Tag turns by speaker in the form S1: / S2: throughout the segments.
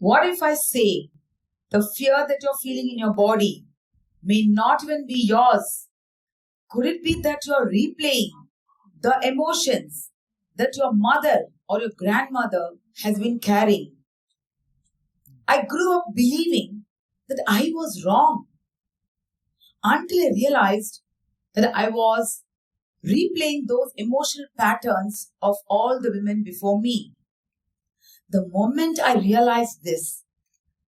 S1: What if I say the fear that you're feeling in your body may not even be yours? Could it be that you're replaying the emotions that your mother or your grandmother has been carrying? I grew up believing that I was wrong until I realized that I was replaying those emotional patterns of all the women before me. The moment I realized this,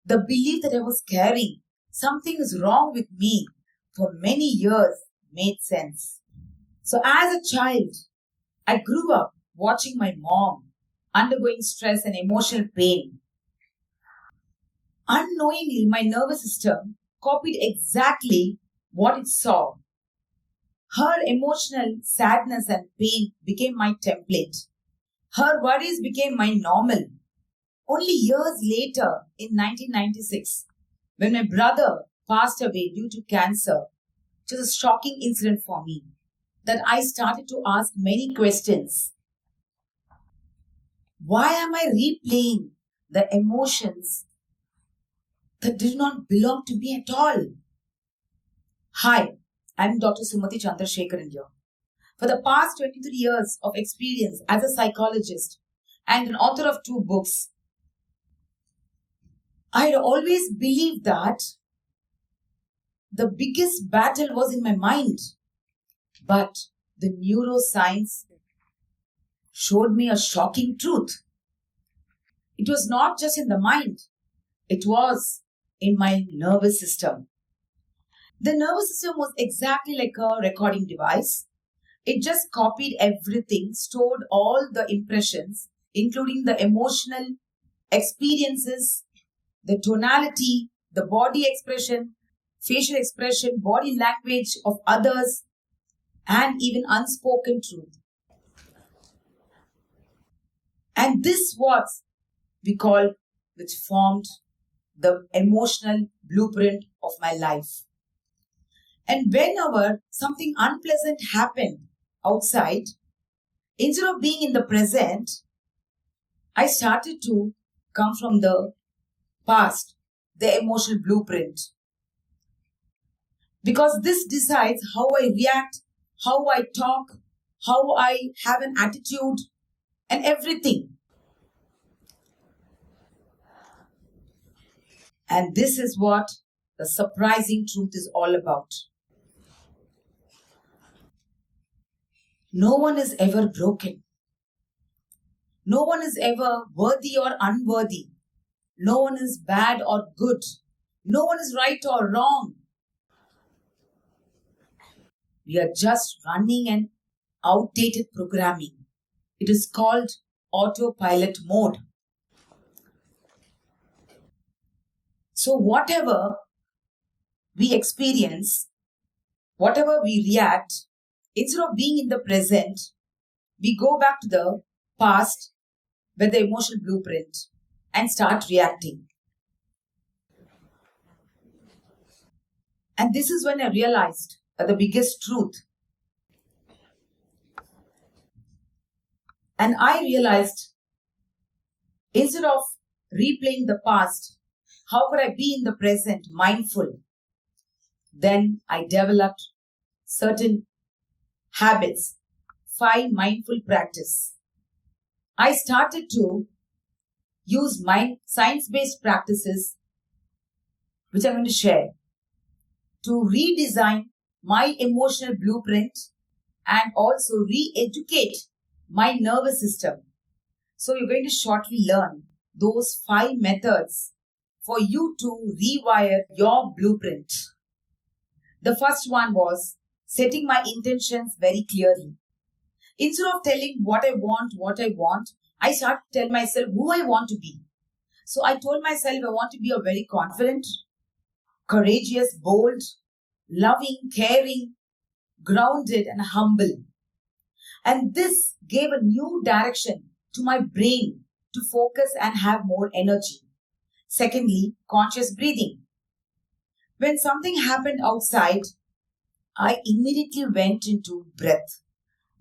S1: the belief that I was carrying something is wrong with me for many years made sense. So as a child, I grew up watching my mom undergoing stress and emotional pain. Unknowingly, my nervous system copied exactly what it saw. Her emotional sadness and pain became my template. Her worries became my normal. Only years later, in 1996, when my brother passed away due to cancer, it was a shocking incident for me that I started to ask many questions. Why am I replaying the emotions that did not belong to me at all? Hi, I'm Dr. Sumathi Chandrasekaran here. For the past 23 years of experience as a psychologist and an author of 2 books, I had always believed that the biggest battle was in my mind. But the neuroscience showed me a shocking truth. It was not just in the mind, it was in my nervous system. The nervous system was exactly like a recording device. It just copied everything, stored all the impressions, including the emotional experiences, the tonality, the body expression, facial expression, body language of others, and even unspoken truth. And this was which formed the emotional blueprint of my life. And whenever something unpleasant happened outside, instead of being in the present, I started to come from the past, the emotional blueprint. Because this decides how I react, how I talk, how I have an attitude, and everything. And this is what the surprising truth is all about. No one is ever broken. No one is ever worthy or unworthy. No one is bad or good. No one is right or wrong. We are just running an outdated programming. It is called autopilot mode. So whatever we experience, whatever we react, instead of being in the present, we go back to the past with the emotional blueprint and start reacting. And this is when I realized the biggest truth. And I realized instead of replaying the past, how could I be in the present mindful? Then I developed certain habits, 5 mindful practice. I started to use my science-based practices, which I'm going to share, to redesign my emotional blueprint and also re-educate my nervous system. So you're going to shortly learn those 5 methods for you to rewire your blueprint. The first one was setting my intentions very clearly. Instead of telling what I want, I started to tell myself who I want to be. So I told myself I want to be a very confident, courageous, bold, loving, caring, grounded, and humble. And this gave a new direction to my brain to focus and have more energy. Secondly, conscious breathing. When something happened outside, I immediately went into breath,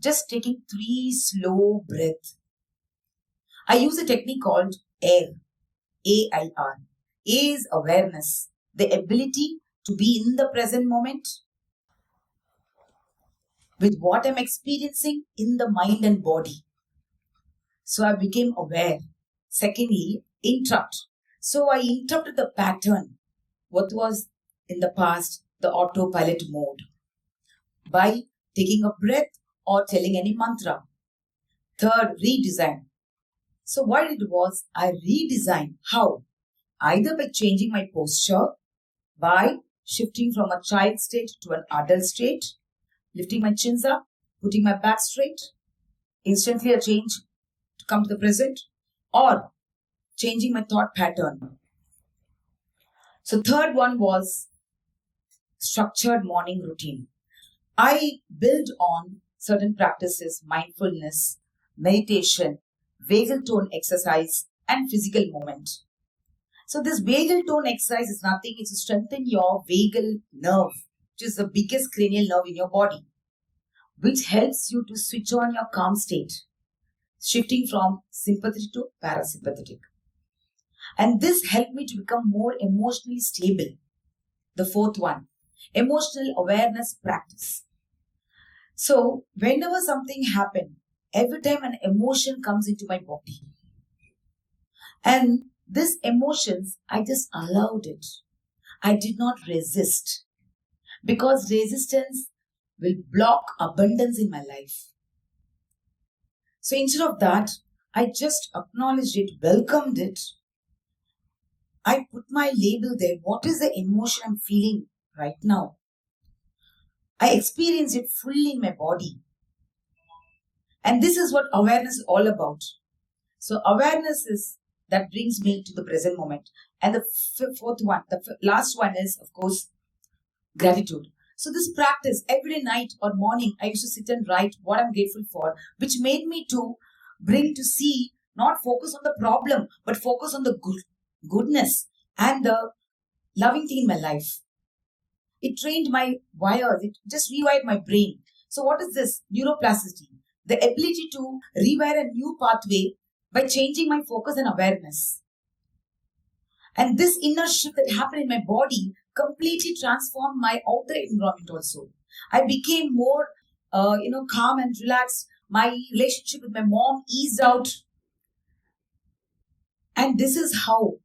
S1: just taking 3 slow breaths. I use a technique called AIR, AIR. A is awareness, the ability to be in the present moment with what I'm experiencing in the mind and body. So I became aware. Secondly, interrupt. So I interrupted the pattern, what was in the past, the autopilot mode, by taking a breath or telling any mantra. Third, redesign. So what it was, I redesigned. How? Either by changing my posture, by shifting from a child state to an adult state, lifting my chins up, putting my back straight, instantly a change to come to the present, or changing my thought pattern. So third one was structured morning routine. I build on certain practices, mindfulness, meditation, vagal tone exercise, and physical movement. So this vagal tone exercise is nothing, it's to strengthen your vagal nerve, which is the biggest cranial nerve in your body, which helps you to switch on your calm state, shifting from sympathetic to parasympathetic. And this helped me to become more emotionally stable. The fourth one, emotional awareness practice. So whenever something happened, every time an emotion comes into my body, and this emotions, I just allowed it. I did not resist, because resistance will block abundance in my life. So instead of that, I just acknowledged it, welcomed it. I put my label there. What is the emotion I'm feeling right now? I experience it fully in my body. And this is what awareness is all about. So awareness is that brings me to the present moment. And the fourth one, the last one is, of course, gratitude. So this practice, every night or morning, I used to sit and write what I'm grateful for, which made me to bring to see, not focus on the problem, but focus on the goodness and the loving thing in my life. It trained my wires. It just rewired my brain. So what is this? Neuroplasticity. The ability to rewire a new pathway by changing my focus and awareness. And this inner shift that happened in my body completely transformed my outer environment also. I became more, calm and relaxed. My relationship with my mom eased out. And this is how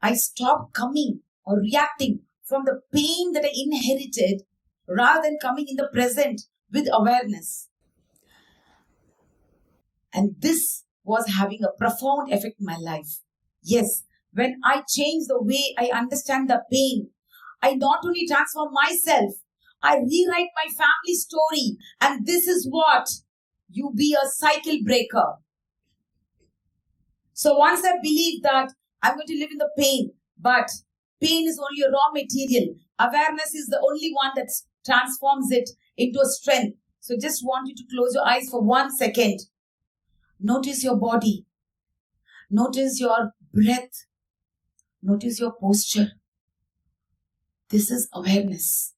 S1: I stopped coming or reacting from the pain that I inherited, rather than coming in the present with awareness. And this was having a profound effect in my life. Yes, when I change the way I understand the pain, I not only transform myself, I rewrite my family story. And this is what you be a cycle breaker. So once I believe that I'm going to live in the pain, but pain is only a raw material. Awareness is the only one that transforms it into a strength. So just want you to close your eyes for 1 second. Notice your body. Notice your breath. Notice your posture. This is awareness.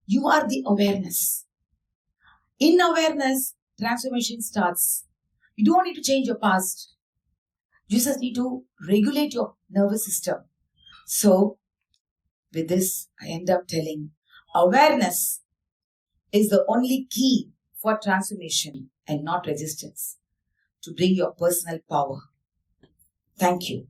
S1: You are the awareness. In awareness, transformation starts. You don't need to change your past. You just need to regulate your nervous system. So, with this, I end up telling, awareness is the only key for transformation and not resistance to bring your personal power. Thank you.